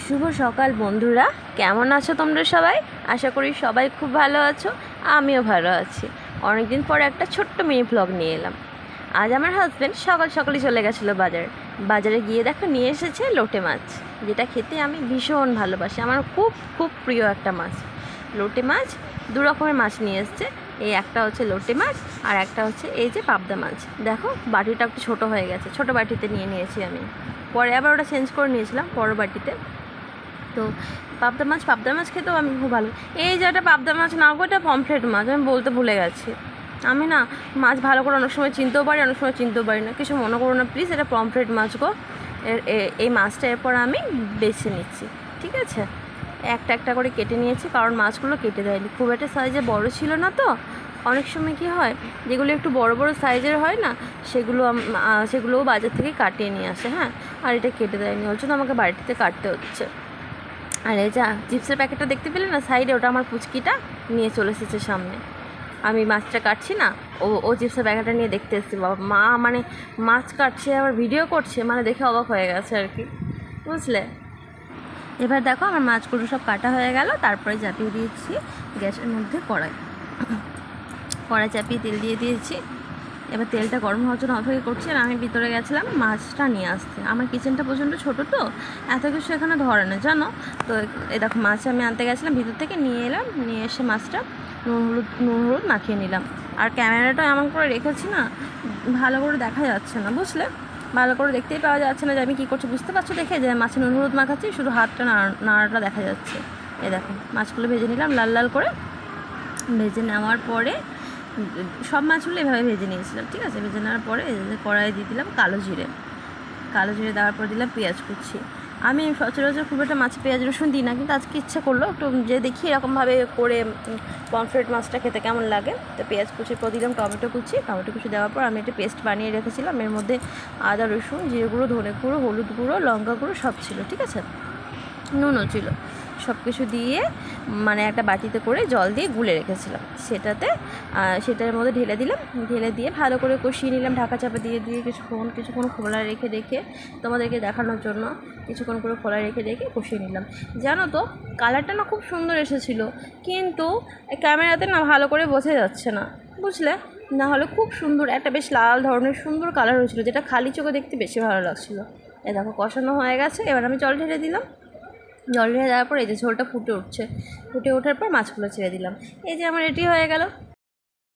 শুভ সকাল বন্ধুরা, কেমন আছো তোমরা সবাই? আশা করি সবাই খুব ভালো আছো, আমিও ভালো আছি। অনেকদিন পর একটা ছোট্ট মিনি ভ্লগ নিয়ে এলাম। আজ আমার হাজব্যান্ড সকাল সকালই চলে গেছিলো বাজারে গিয়ে দেখো নিয়ে এসেছে লোটে মাছ, যেটা খেতে আমি ভীষণ ভালোবাসি। আমার খুব খুব প্রিয় একটা মাছ লোটে মাছ। দু রকমের মাছ নিয়ে এসছে। এই একটা হচ্ছে লোটে মাছ আর একটা হচ্ছে এই যে পাবদা মাছ। দেখো বাটিটা একটু ছোটো হয়ে গেছে, ছোটো বাটিতে নিয়েছি আমি। পরে আবার ওটা চেঞ্জ করে নিয়েছিলাম বড় বাটিতে। তো পাবদা মাছ খেতেও আমি খুব ভালো। এই যে একটা পাবদা মাছ না গো, এটা পমফ্রেট মাছ, আমি বলতে ভুলে গেছি। আমি না মাছ ভালো করে অনেক সময় চিনতেও পারি, অনেক সময় চিনতেও পারি না, কিছু মনে করো না প্লিজ। এটা পমফ্রেট মাছ গো। এই মাছটা এরপর আমি বেছে নিচ্ছি, ঠিক আছে? একটা একটা করে কেটে নিয়েছি, কারণ মাছগুলো কেটে দেয়নি, খুব একটা সাইজে বড় ছিল না। তো অনেক সময় কী হয়, যেগুলো একটু বড় বড় সাইজের হয় না, সেগুলোও বাজার থেকে কাটিয়ে নিয়ে আসে। হ্যাঁ, আর এটা কেটে দেয়নি, ওর জন্য আমাকে বাড়িতে কাটতে হচ্ছে। আর এই যা চিপসের প্যাকেটটা দেখতে পেলে না সাইডে, ওটা আমার পুচকিটা নিয়ে চলে এসেছে সামনে। আমি মাছটা কাটছি না, ও চিপসের প্যাকেটটা নিয়ে দেখতে এসেছে। বাবা মা মানে মাছ কাটছে আবার ভিডিও করছে, মানে দেখে অবাক হয়ে গেছে আর কি, বুঝলে? এবার দেখো আমার মাছগুলো সব কাটা হয়ে গেল। তারপরে চাপিয়ে দিয়েছি গ্যাসের মধ্যে কড়াই চাপিয়ে তেল দিয়ে দিয়েছি। এবার তেলটা গরম হওয়ার জন্য অপেক্ষা করছি। আর আমি ভিতরে গেছিলাম মাছটা নিয়ে আসতে। আমার কিচেনটা প্রচণ্ড ছোটো, তো এত কিছু এখানে ধরে না জানো। তো এই দেখো মাছ আমি আনতে গেছিলাম, ভিতর থেকে নিয়ে এলাম, নিয়ে এসে মাছটা নুন হলুদ মাখিয়ে নিলাম। আর ক্যামেরাটা এমন করে রেখেছি না, ভালো করে দেখা যাচ্ছে না, বুঝলে? ভালো করে দেখতেই পাওয়া যাচ্ছে না যে আমি কী করছি, বুঝতে পারছো দেখে যে মাছে নুন হলুদ মাখাচ্ছি, শুধু হাতটা নাড়াটা দেখা যাচ্ছে। এই দেখো মাছগুলো ভেজে নিলাম লাল লাল করে। ভেজে নেওয়ার পরে সব মাছগুলো এভাবে ভেজে নিয়েছিলাম, ঠিক আছে? ভেজে নেওয়ার পরে কড়াইয়ে দিয়ে দিলাম কালো জিরে দেওয়ার পর দিলাম পেঁয়াজ কুচি। আমি সচরাচর খুব একটা মাছে পেঁয়াজ রসুন দিই না, কিন্তু আজকে ইচ্ছা করলো একটু যে দেখি এরকমভাবে করে পমফ্রেট মাছটা খেতে কেমন লাগে। তো পেঁয়াজ কুচির পর দিলাম টমেটো কুচি দেওয়ার পর আমি একটা পেস্ট বানিয়ে রেখেছিলাম। এর মধ্যে আদা রসুন জিরে গুঁড়ো ধনে গুঁড়ো হলুদ গুঁড়ো লঙ্কা গুঁড়ো সব ছিল, ঠিক আছে? নুনও ছিল। সব কিছু দিয়ে মানে একটা বাটিতে করে জল দিয়ে গুলে রেখেছিলাম, সেটার মধ্যে ঢেলে দিয়ে ভালো করে কষিয়ে নিলাম। ঢাকা চাপা দিয়ে কিছুক্ষণ খোলা রেখে তোমাদেরকে দেখানোর জন্য কিছুক্ষণ করে খোলা রেখে কষিয়ে নিলাম। জানো তো কালারটা না খুব সুন্দর এসেছিলো, কিন্তু ক্যামেরাতে না ভালো করে বোঝা যাচ্ছে না, বুঝলে? না হলে খুব সুন্দর একটা বেশ লাল ধরনের সুন্দর কালার হয়েছিলো, যেটা খালি চোখে দেখতে বেশি ভালো লাগছিলো। এ দেখো কষানো হয়ে গেছে। এবার আমি জল ঢেলে দিলাম। জল ঢেলে দেওয়ার পর এই যে ঝোলটা ফুটে ওঠার পর মাছগুলো ছেড়ে দিলাম। এই যে আমার রেডি হয়ে গেল